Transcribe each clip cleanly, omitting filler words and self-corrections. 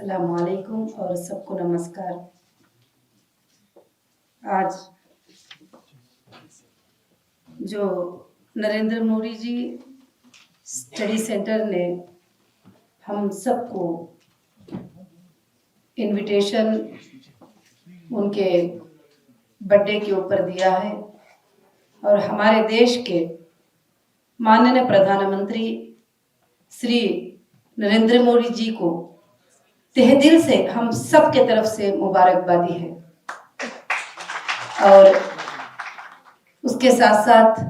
अस्सलाम वालेकुम और सबको नमस्कार। आज जो नरेंद्र मोदी जी स्टडी सेंटर ने हम सबको इनविटेशन उनके बर्थडे के ऊपर दिया है और हमारे देश के माननीय प्रधानमंत्री श्री नरेंद्र मोदी जी को तहे दिल से हम सब के तरफ से मुबारकबादी है। और उसके साथ साथ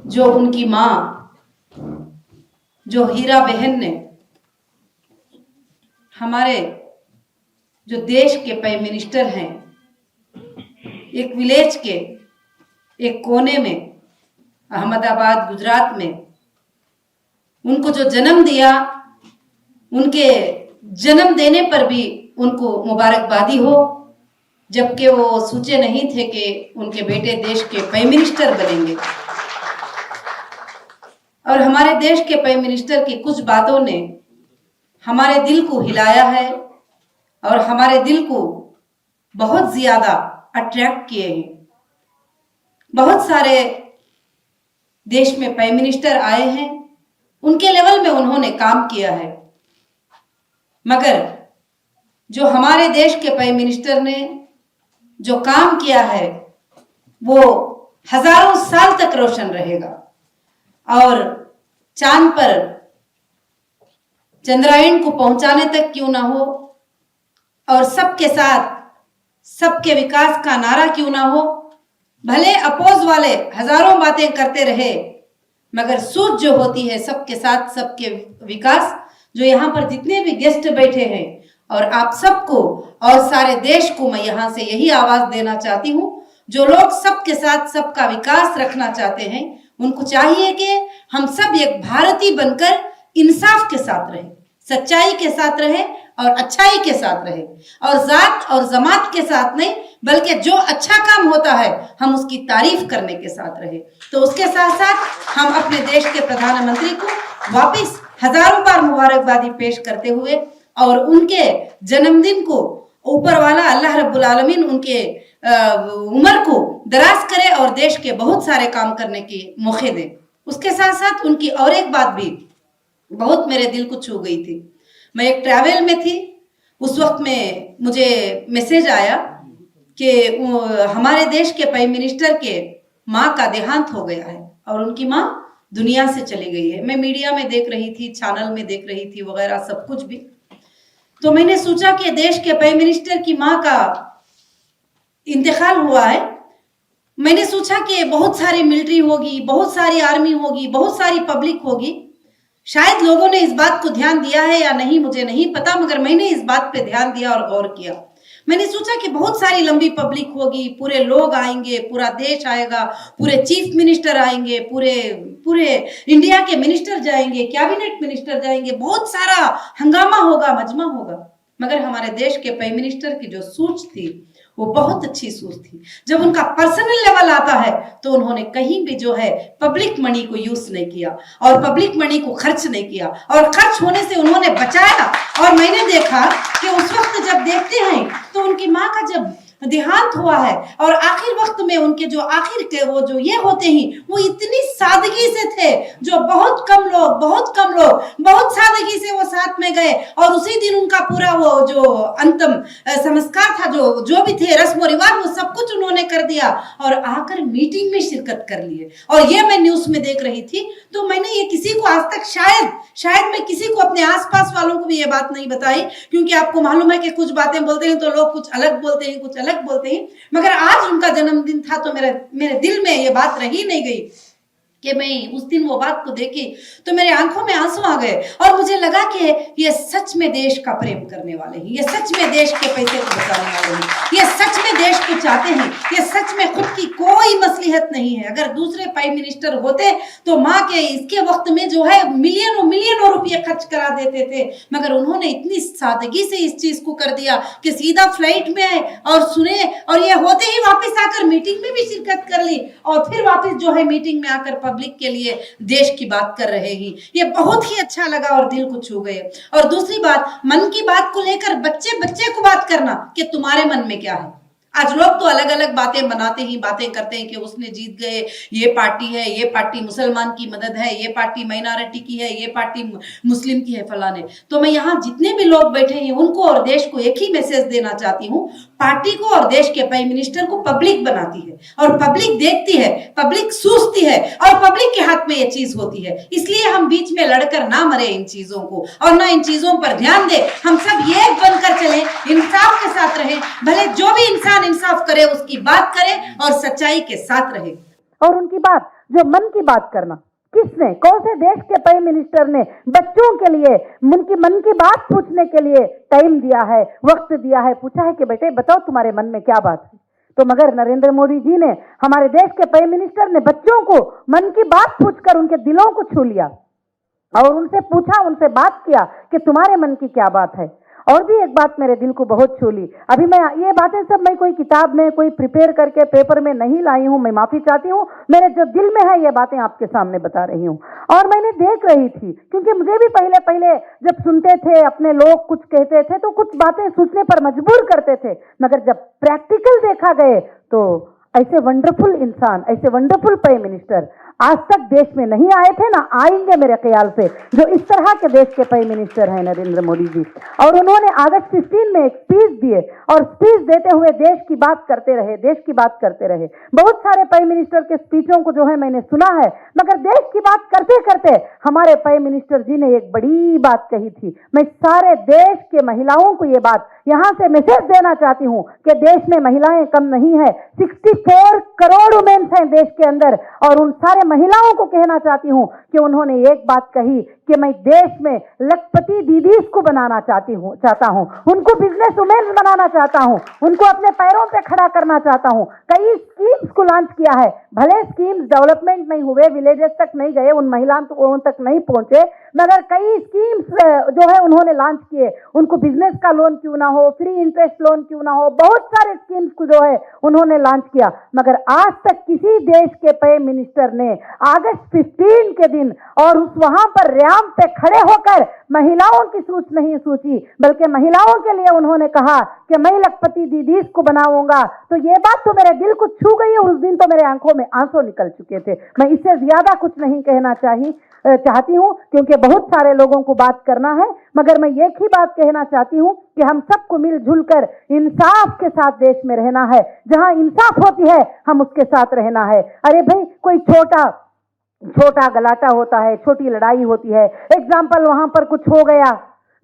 जो उनकी माँ जो हीरा बहन ने हमारे जो देश के प्राइम मिनिस्टर हैं, एक विलेज के एक कोने में अहमदाबाद गुजरात में उनको जो जन्म दिया, उनके जन्म देने पर भी उनको मुबारकबादी हो, जबकि वो सोचे नहीं थे कि उनके बेटे देश के प्राइम मिनिस्टर बनेंगे। और हमारे देश के प्राइम मिनिस्टर की कुछ बातों ने हमारे दिल को हिलाया है और हमारे दिल को बहुत ज्यादा अट्रैक्ट किए हैं। बहुत सारे देश में प्राइम मिनिस्टर आए हैं, उनके लेवल में उन्होंने काम किया है, मगर जो हमारे देश के प्राइम मिनिस्टर ने जो काम किया है वो हजारों साल तक रोशन रहेगा। और चांद पर चंद्रायन को पहुंचाने तक क्यों ना हो और सबके साथ सबके विकास का नारा क्यों ना हो, भले अपोज वाले हजारों बातें करते रहे, मगर सोच जो होती है सबके साथ सबके विकास, जो यहाँ पर जितने भी गेस्ट बैठे हैं और आप सबको और सारे देश को मैं यहाँ से यही आवाज देना चाहती हूँ, जो लोग सबके साथ सबका विकास रखना चाहते हैं, उनको चाहिए कि हम सब एक भारतीय बनकर इंसाफ के साथ रहे, सच्चाई के साथ रहे और अच्छाई के साथ रहे, और जात और जमात के साथ नहीं, बल्कि जो अच्छा काम होता है हम उसकी तारीफ करने के साथ रहे। तो उसके साथ साथ हम अपने देश के प्रधानमंत्री को वापस हजारों बार मुबारकबादी पेश करते हुए और उनके जन्मदिन को ऊपर वाला अल्लाह रब्बुल आलमीन उनके उम्र को दराज करे और देश के बहुत सारे काम करने की मौके दे। उसके साथ साथ उनकी और एक बात भी बहुत मेरे दिल को छू गई थी। मैं एक ट्रैवल में थी, उस वक्त में मुझे मैसेज आया कि हमारे देश के प्राइम मिनिस्टर के माँ का देहांत हो गया है और उनकी माँ दुनिया से चली गई है। मैं मीडिया में देख रही थी, चैनल में देख रही थी वगैरह सब कुछ भी। तो मैंने सोचा कि देश के प्राइम मिनिस्टर की माँ का इंतकाल हुआ है। मैंने सोचा कि बहुत सारी मिलिट्री होगी, बहुत सारी आर्मी होगी, बहुत सारी पब्लिक होगी, शायद लोगों ने इस बात को ध्यान दिया है या नहीं मुझे नहीं पता, मगर मैंने इस बात पे ध्यान दिया और गौर किया। मैंने सोचा कि बहुत सारी लंबी पब्लिक होगी, पूरे लोग आएंगे, पूरा देश आएगा, पूरे चीफ मिनिस्टर आएंगे, पूरे इंडिया के मिनिस्टर जाएंगे, कैबिनेट मिनिस्टर जाएंगे, बहुत सारा हंगामा होगा, मजमा होगा। मगर हमारे देश के प्राइम मिनिस्टर की जो सोच थी वो बहुत अच्छी सोच थी। जब उनका पर्सनल लेवल आता है तो उन्होंने कहीं भी जो है पब्लिक मनी को यूज नहीं किया और पब्लिक मनी को खर्च नहीं किया और खर्च होने से उन्होंने बचाया। और मैंने देखा कि उस वक्त जब देखते हैं तो उनकी माँ का जब देहांत हुआ है और आखिर वक्त में उनके जो आखिर के वो जो ये होते ही वो इतनी सादगी से थे, जो बहुत कम लोग बहुत सादगी से वो साथ में गए और उसी दिन उनका पूरा वो जो अंतिम संस्कार था, जो भी थे रस्म और रिवाज, वो सब कुछ उन्होंने कर दिया और आकर मीटिंग में शिरकत कर लिए। और ये मैं न्यूज में देख रही थी, तो मैंने ये किसी को आज तक शायद मैं किसी को अपने आसपास वालों को भी ये बात नहीं बताई, क्योंकि आपको मालूम है कि कुछ बातें बोलते हैं तो लोग कुछ अलग बोलते हैं, कुछ अलग बोलते हैं। मगर आज उनका जन्मदिन था तो मेरे दिल में ये बात रही नहीं गई कि मैं उस दिन वो बात को देखी तो मेरे आंखों में आंसू आ गए और मुझे लगा कि ये सच में देश का प्रेम करने वाले हैं, ये सच में देश के पैसे को बचाने वाले हैं, ये सच में देश को चाहते हैं, ये सच में खुद की कोई मसलिहत नहीं है। अगर दूसरे प्राइम मिनिस्टर होते तो माँ के इसके वक्त में जो है मिलियनों रुपये खर्च करा देते थे, मगर उन्होंने इतनी सादगी से इस चीज को कर दिया कि सीधा फ्लाइट में आए और सुने और ये होते ही वापस आकर मीटिंग में भी शिरकत कर ली और फिर वापस जो है मीटिंग में आकर पब्लिक के लिए देश की बात कर रहे हैं। ये बहुत ही अच्छा लगा और दिल को छू गए। और दूसरी बात, मन की बात को लेकर बच्चे बच्चे को बात करना कि तुम्हारे मन में क्या है। आज लोग तो अलग अलग बातें बनाते ही बातें करते हैं कि उसने जीत गए, ये पार्टी है, ये पार्टी मुसलमान की मदद है, ये पार्टी माइनॉरिटी की है, ये पार्टी मुस्लिम की है, फलाने। तो मैं यहाँ जितने भी लोग बैठे हैं उनको और देश को एक ही मैसेज देना चाहती हूँ, पार्टी को और देश के प्राइम मिनिस्टर को पब्लिक बनाती है और पब्लिक देखती है, पब्लिक सूझती है और पब्लिक के हाथ में ये चीज होती है। इसलिए हम बीच में लड़कर ना मरे इन चीजों को और ना इन चीजों पर ध्यान दे। हम सब एक बनकर चले, इंसाफ के साथ रहे। भले जो भी इंसान इंसाफ करे उसकी बात करे और सच्चाई के साथ रहे। और उनकी बात, जो मन की बात करना, किसने, कौन से देश के प्राइम मिनिस्टर ने बच्चों के लिए उनकी मन की बात पूछने के लिए टाइम दिया है, वक्त दिया है, पूछा है कि बेटे बताओ तुम्हारे मन में क्या बात है? तो मगर नरेंद्र मोदी जी ने, हमारे देश के प्राइम मिनिस्टर ने बच्चों को मन की बात पूछकर उनके दिलों को छू लिया और उनसे पूछा, उनसे बात किया कि तुम्हारे मन की क्या बात है। और भी एक बात मेरे दिल को बहुत छू ली। अभी मैं ये बातें सब मैं कोई किताब में कोई प्रिपेयर करके पेपर में नहीं लाई हूं, मैं माफी चाहती हूं। मेरे जो दिल में है ये बातें आपके सामने बता रही हूं। और मैंने देख रही थी, क्योंकि मुझे भी पहले पहले जब सुनते थे अपने लोग कुछ कहते थे तो कुछ बातें सोचने पर मजबूर करते थे, मगर जब प्रैक्टिकल देखा गए तो ऐसे वंडरफुल इंसान, ऐसे वंडरफुल प्राइम मिनिस्टर आज तक देश में नहीं आए थे, ना आएंगे मेरे ख्याल से, जो इस तरह के देश के प्राइम मिनिस्टर हैं नरेंद्र मोदी जी। और उन्होंने अगस्त 15 में एक स्पीच दिए और स्पीच देते हुए देश की बात करते रहे, देश की बात करते रहे। बहुत सारे प्राइम मिनिस्टर के स्पीचों को जो है मैंने सुना है, मगर देश की बात करते करते हमारे प्राइम मिनिस्टर जी ने एक बड़ी बात कही थी। मैं सारे देश के महिलाओं को ये बात यहां से मैसेज देना चाहती हूं कि देश में महिलाएं कम नहीं है, 64 करोड़ वुमेन्स हैं देश के अंदर। और उन सारे महिलाओं को कहना चाहती हूं कि उन्होंने एक बात कही कि मैं देश में लखपति दीदीज को बनाना चाहता हूं, उनको बिजनेस वुमेन बनाना चाहता हूं, उनको अपने पैरों पे खड़ा करना चाहता हूं। कई स्कीम्स को लॉन्च किया है, भले स्कीम्स डेवलपमेंट नहीं हुए, विलेजेस तक नहीं गए, उन महिलाओं तक नहीं पहुंचे, मगर कई स्कीम्स जो है उन्होंने लॉन्च किए। उनको बिजनेस का लोन क्यों ना हो, फ्री इंटरेस्ट लोन क्यों ना हो, बहुत सारे स्कीम्स को जो है उन्होंने लॉन्च किया। मगर आज तक किसी देश के प्राइम मिनिस्टर ने अगस्त 15 के दिन और उस वहां पर रैंप पे खड़े होकर महिलाओं की सोच नहीं सोची, बल्कि महिलाओं के लिए उन्होंने कहा कि मैं लखपति दीदीज को बनाऊंगा। तो ये बात तो मेरे दिल को छू गई है। उस दिन तो मेरे आंखों में आंसू निकल चुके थे। मैं इससे ज्यादा कुछ नहीं कहना चाहती हूं, क्योंकि बहुत सारे लोगों को बात करना है, मगर मैं एक ही बात कहना चाहती हूं कि हम सबको मिलजुल कर इंसाफ के साथ देश में रहना है। जहां इंसाफ होती है हम उसके साथ रहना है। अरे भाई, कोई छोटा गलाटा होता है, छोटी लड़ाई होती है, एग्जाम्पल वहां पर कुछ हो गया,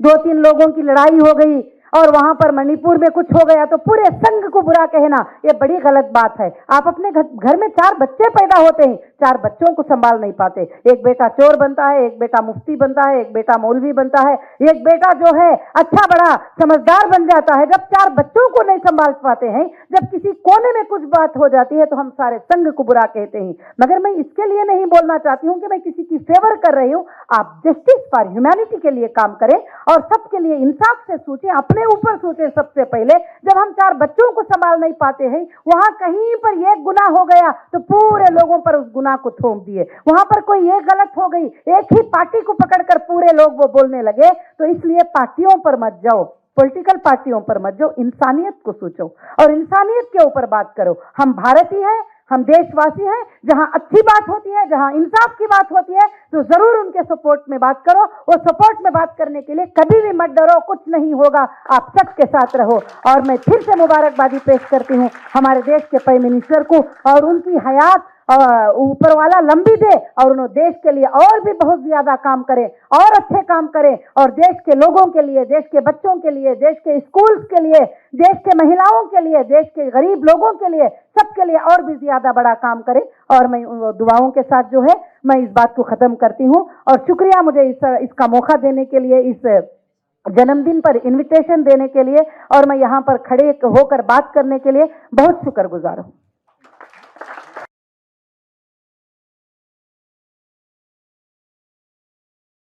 2-3 लोगों की लड़ाई हो गई और वहां पर मणिपुर में कुछ हो गया तो पूरे संघ को बुरा कहना, ये बड़ी गलत बात है। आप अपने घर में 4 बच्चे पैदा होते हैं, 4 बच्चों को संभाल नहीं पाते। एक बेटा चोर बनता है, एक बेटा मुफ्ती बनता है, एक बेटा मौलवी बनता है, एक बेटा जो है अच्छा बड़ा समझदार बन जाता है। जब 4 बच्चों को नहीं संभाल पाते हैं, जब किसी कोने में कुछ बात हो जाती है तो हम सारे संघ को बुरा कहते हैं। मगर मैं इसके लिए नहीं बोलना चाहती हूं कि मैं किसी की फेवर कर रही हूं। आप जस्टिस फॉर ह्यूमैनिटी के लिए काम करें और सबके लिए इंसाफ से सोचें, अपने ऊपर सोचें। सबसे पहले जब हम 4 बच्चों को संभाल नहीं पाते हैं, वहां कहीं पर एक गुनाह हो गया तो पूरे लोगों पर उस गुनाह को थोप दिए। वहां पर कोई एक गलत हो गई, एक ही पार्टी को पकड़कर पूरे लोग वो बोलने लगे। तो इसलिए पार्टियों पर मत जाओ, पॉलिटिकल पार्टियों पर मत जाओ, इंसानियत को सोचो और इंसानियत के ऊपर बात करो। हम भारतीय हैं, हम देशवासी हैं। जहां अच्छी बात होती है, जहां इंसाफ की बात होती है, तो जरूर उनके सपोर्ट में बात करो। वो सपोर्ट में बात करने के लिए कभी भी मत डरो, कुछ नहीं होगा, आप सबके साथ रहो। और मैं फिर से मुबारकबादी पेश करती हूं हमारे देश के प्राइम मिनिस्टर को, और उनकी हयात ऊपर वाला लंबी दे और उन्होंने देश के लिए और भी बहुत ज्यादा काम करें और अच्छे काम करें और देश के लोगों के लिए, देश के बच्चों के लिए, देश के स्कूल्स के लिए, देश के महिलाओं के लिए, देश के गरीब लोगों के लिए, सबके लिए और भी ज्यादा बड़ा काम करें। और मैं दुआओं के साथ जो है मैं इस बात को खत्म करती हूं। और शुक्रिया मुझे इसका मौका देने के लिए, इस जन्मदिन पर इनविटेशन देने के लिए, और मैं यहाँ पर खड़े होकर बात करने के लिए बहुत शुक्रगुजार हूं।